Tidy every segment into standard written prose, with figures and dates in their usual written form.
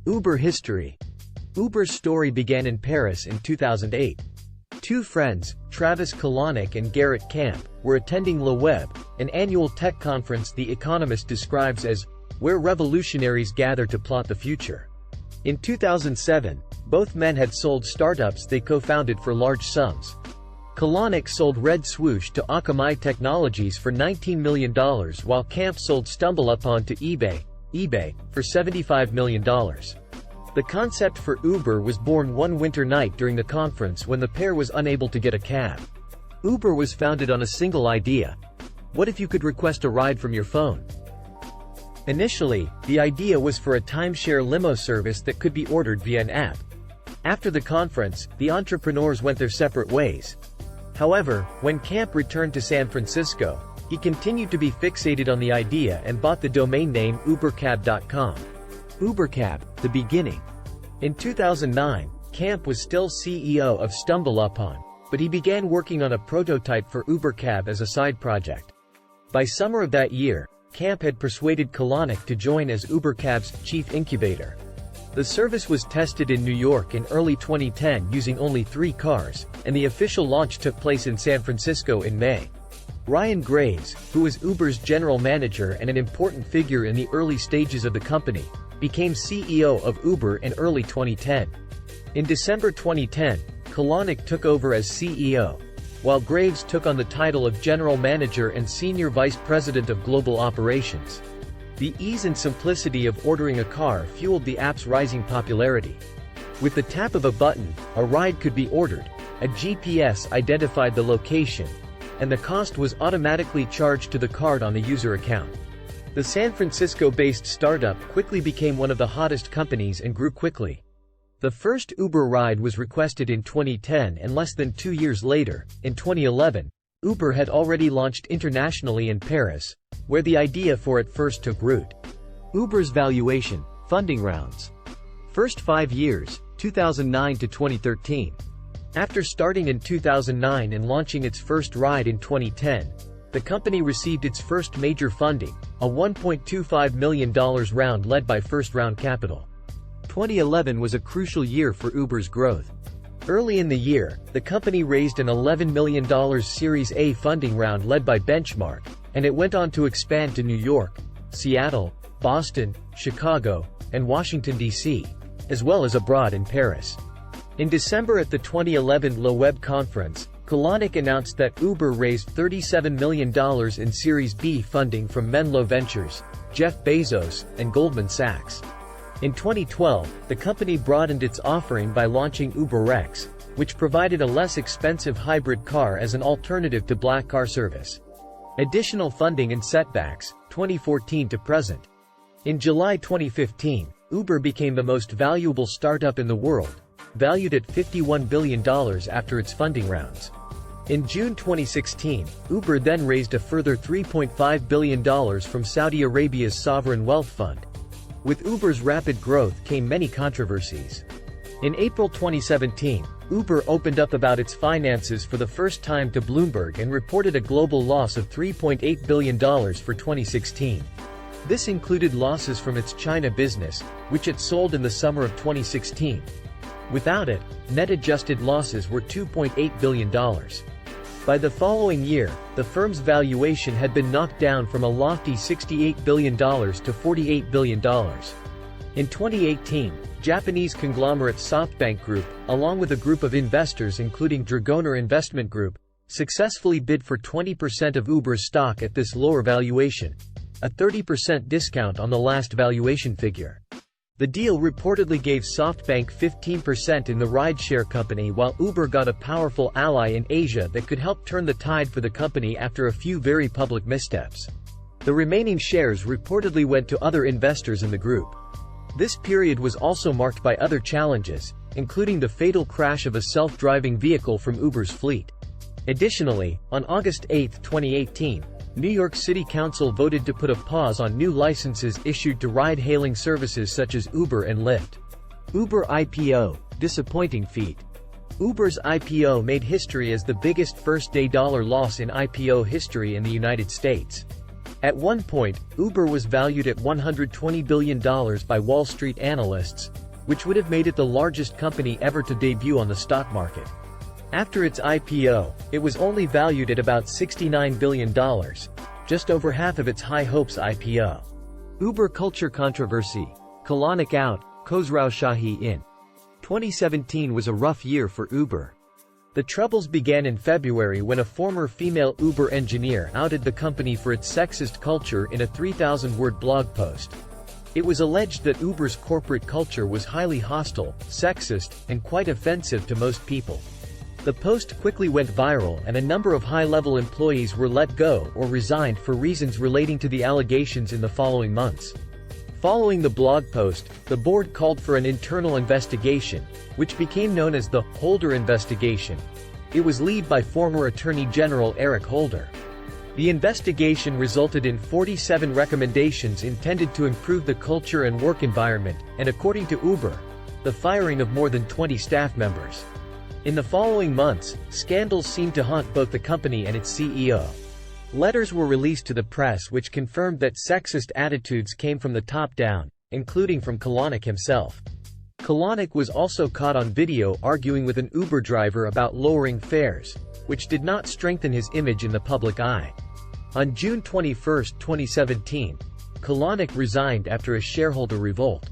Uber history. Uber's story began in Paris in 2008. Two friends, Travis Kalanick and Garrett Camp, were attending Le Web, an annual tech conference The Economist describes as where revolutionaries gather to plot the future. In 2007, both men had sold startups they co-founded for large sums. Kalanick sold Red Swoosh to Akamai Technologies for $19 million while Camp sold StumbleUpon to eBay for $75 million. The concept for Uber was born one winter night during the conference when the pair was unable to get a cab. Uber was founded on a single idea. What if you could request a ride from your phone? Initially, the idea was for a timeshare limo service that could be ordered via an app. After the conference, the entrepreneurs went their separate ways. However, when Camp returned to San Francisco, he continued to be fixated on the idea and bought the domain name ubercab.com. Ubercab, the beginning. In 2009, Camp was still CEO of StumbleUpon, but he began working on a prototype for Ubercab as a side project. By summer of that year, Camp had persuaded Kalanick to join as Ubercab's chief incubator. The service was tested in New York in early 2010 using only 3 cars, and the official launch took place in San Francisco in May. Ryan Graves, who was Uber's general manager and an important figure in the early stages of the company, became CEO of Uber in early 2010. In December 2010, Kalanick took over as CEO, while Graves took on the title of General Manager and Senior Vice President of Global Operations. The ease and simplicity of ordering a car fueled the app's rising popularity. With the tap of a button, a ride could be ordered, a GPS identified the location, and the cost was automatically charged to the card on the user account. The San Francisco-based startup quickly became one of the hottest companies and grew quickly. The first Uber ride was requested in 2010 and less than 2 years later, in 2011, Uber had already launched internationally in Paris, where the idea for it first took root. Uber's valuation, funding rounds. First 5 years, 2009 to 2013. After starting in 2009 and launching its first ride in 2010, the company received its first major funding, a $1.25 million round led by First Round Capital. 2011 was a crucial year for Uber's growth. Early in the year, the company raised an $11 million Series A funding round led by Benchmark, and it went on to expand to New York, Seattle, Boston, Chicago, and Washington, D.C., as well as abroad in Paris. In December at the 2011 Le Web conference, Kalanick announced that Uber raised $37 million in Series B funding from Menlo Ventures, Jeff Bezos, and Goldman Sachs. In 2012, the company broadened its offering by launching UberX, which provided a less expensive hybrid car as an alternative to black car service. Additional funding and setbacks, 2014 to present. In July 2015, Uber became the most valuable startup in the world, valued at $51 billion after its funding rounds. In June 2016, Uber then raised a further $3.5 billion from Saudi Arabia's sovereign wealth fund. With Uber's rapid growth came many controversies. In April 2017, Uber opened up about its finances for the first time to Bloomberg and reported a global loss of $3.8 billion for 2016. This included losses from its China business, which it sold in the summer of 2016. Without it, net adjusted losses were $2.8 billion. By the following year, the firm's valuation had been knocked down from a lofty $68 billion to $48 billion. In 2018, Japanese conglomerate SoftBank Group, along with a group of investors including Dragoner Investment Group, successfully bid for 20% of Uber's stock at this lower valuation, a 30% discount on the last valuation figure. The deal reportedly gave SoftBank 15% in the rideshare company, while Uber got a powerful ally in Asia that could help turn the tide for the company after a few very public missteps. The remaining shares reportedly went to other investors in the group. This period was also marked by other challenges, including the fatal crash of a self-driving vehicle from Uber's fleet. Additionally, on August 8, 2018, New York City Council voted to put a pause on new licenses issued to ride-hailing services such as Uber and Lyft. Uber IPO, disappointing feat. Uber's IPO made history as the biggest first-day dollar loss in IPO history in the United States. At one point, Uber was valued at $120 billion by Wall Street analysts, which would have made it the largest company ever to debut on the stock market. After its IPO, it was only valued at about $69 billion, just over half of its high hopes IPO. Uber culture controversy. Kalanick out, Khosrow Shahi in. 2017 was a rough year for Uber. The troubles began in February when a former female Uber engineer outed the company for its sexist culture in a 3,000-word blog post. It was alleged that Uber's corporate culture was highly hostile, sexist, and quite offensive to most people. The post quickly went viral and a number of high-level employees were let go or resigned for reasons relating to the allegations in the following months. Following the blog post, the board called for an internal investigation, which became known as the Holder investigation. It was led by former Attorney General Eric Holder. The investigation resulted in 47 recommendations intended to improve the culture and work environment, and according to Uber, the firing of more than 20 staff members. In the following months, scandals seemed to haunt both the company and its CEO. Letters were released to the press which confirmed that sexist attitudes came from the top down, including from Kalanick himself. Kalanick was also caught on video arguing with an Uber driver about lowering fares, which did not strengthen his image in the public eye. On June 21, 2017, Kalanick resigned after a shareholder revolt.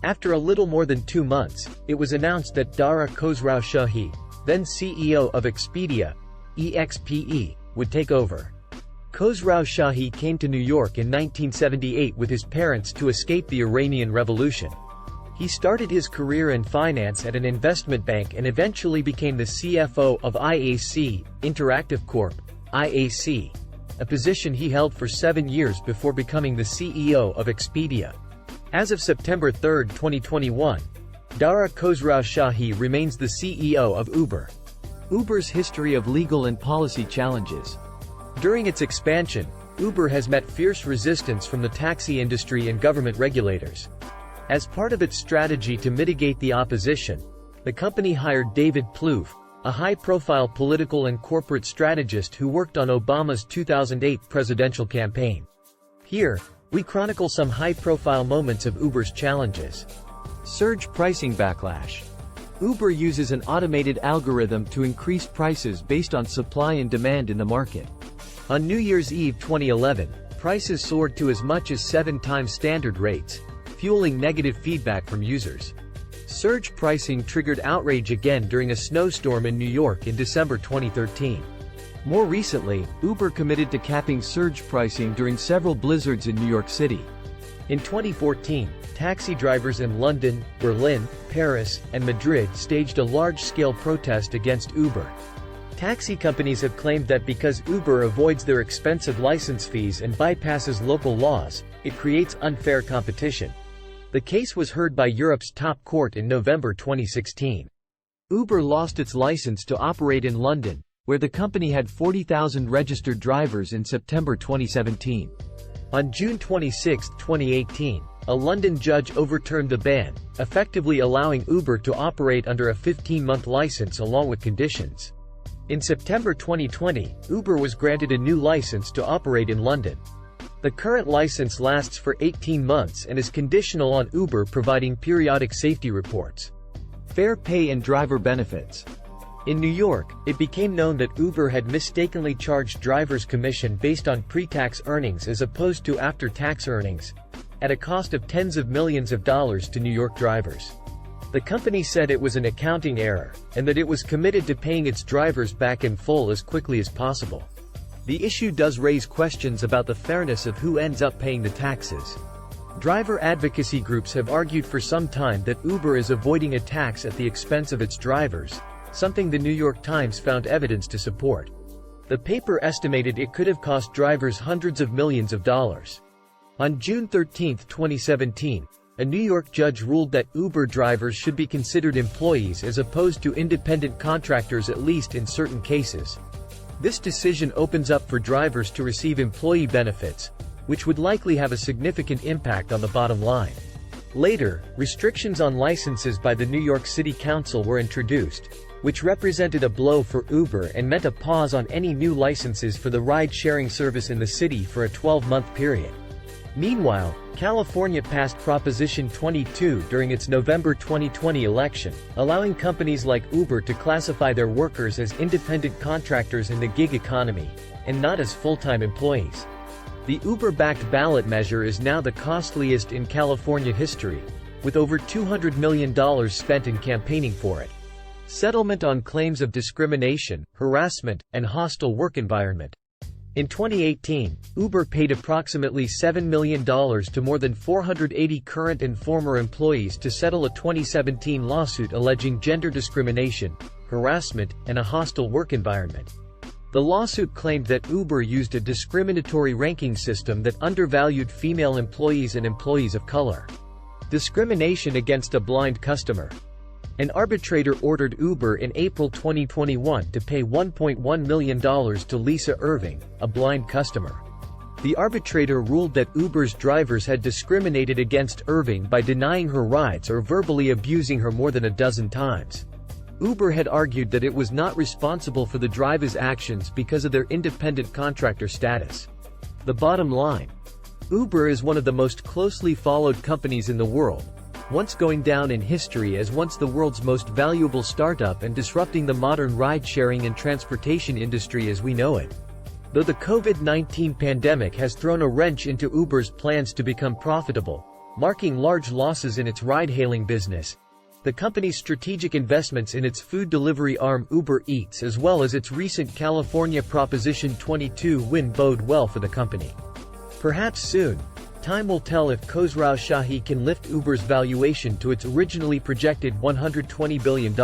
After a little more than 2 months, it was announced that Dara Khosrow Shahi, then CEO of Expedia, EXPE, would take over. Khosrow Shahi came to New York in 1978 with his parents to escape the Iranian Revolution. He started his career in finance at an investment bank and eventually became the CFO of IAC, Interactive Corp., IAC, a position he held for 7 years before becoming the CEO of Expedia. As of September 3, 2021, Dara Khosrow Shahi remains the CEO of Uber. Uber's history of legal and policy challenges. During its expansion, Uber has met fierce resistance from the taxi industry and government regulators. As part of its strategy to mitigate the opposition, the company hired David Plouffe, a high-profile political and corporate strategist who worked on Obama's 2008 presidential campaign. Here, we chronicle some high-profile moments of Uber's challenges. Surge pricing backlash. Uber uses an automated algorithm to increase prices based on supply and demand in the market. On New Year's Eve 2011, prices soared to as much as 7 times standard rates, fueling negative feedback from users. Surge pricing triggered outrage again during a snowstorm in New York in December 2013. More recently, Uber committed to capping surge pricing during several blizzards in New York City. In 2014, taxi drivers in London, Berlin, Paris, and Madrid staged a large-scale protest against Uber. Taxi companies have claimed that because Uber avoids their expensive license fees and bypasses local laws, it creates unfair competition. The case was heard by Europe's top court in November 2016. Uber lost its license to operate in London, where the company had 40,000 registered drivers in September 2017. On June 26, 2018, a London judge overturned the ban, effectively allowing Uber to operate under a 15-month license along with conditions. In September 2020, Uber was granted a new license to operate in London. The current license lasts for 18 months and is conditional on Uber providing periodic safety reports. Fair pay and driver benefits. In New York, it became known that Uber had mistakenly charged drivers commission based on pre-tax earnings as opposed to after-tax earnings, at a cost of tens of millions of dollars to New York drivers. The company said it was an accounting error, and that it was committed to paying its drivers back in full as quickly as possible. The issue does raise questions about the fairness of who ends up paying the taxes. Driver advocacy groups have argued for some time that Uber is avoiding a tax at the expense of its drivers, something the New York Times found evidence to support. The paper estimated it could have cost drivers hundreds of millions of dollars. On June 13, 2017, a New York judge ruled that Uber drivers should be considered employees as opposed to independent contractors, at least in certain cases. This decision opens up for drivers to receive employee benefits, which would likely have a significant impact on the bottom line. Later, restrictions on licenses by the New York City Council were introduced, which represented a blow for Uber and meant a pause on any new licenses for the ride-sharing service in the city for a 12-month period. Meanwhile, California passed Proposition 22 during its November 2020 election, allowing companies like Uber to classify their workers as independent contractors in the gig economy, and not as full-time employees. The Uber-backed ballot measure is now the costliest in California history, with over $200 million spent in campaigning for it. Settlement on claims of discrimination, harassment, and hostile work environment. In 2018, Uber paid approximately $7 million to more than 480 current and former employees to settle a 2017 lawsuit alleging gender discrimination, harassment, and a hostile work environment. The lawsuit claimed that Uber used a discriminatory ranking system that undervalued female employees and employees of color. Discrimination against a blind customer. An arbitrator ordered Uber in April 2021 to pay $1.1 million to Lisa Irving, a blind customer. The arbitrator ruled that Uber's drivers had discriminated against Irving by denying her rides or verbally abusing her more than a dozen times. Uber had argued that it was not responsible for the drivers' actions because of their independent contractor status. The bottom line: Uber is one of the most closely followed companies in the world, once going down in history as once the world's most valuable startup and disrupting the modern ride-sharing and transportation industry as we know it. Though the COVID-19 pandemic has thrown a wrench into Uber's plans to become profitable, marking large losses in its ride-hailing business, the company's strategic investments in its food delivery arm Uber Eats as well as its recent California Proposition 22 win bode well for the company. Perhaps soon, time will tell if Khosrow Shahi can lift Uber's valuation to its originally projected $120 billion.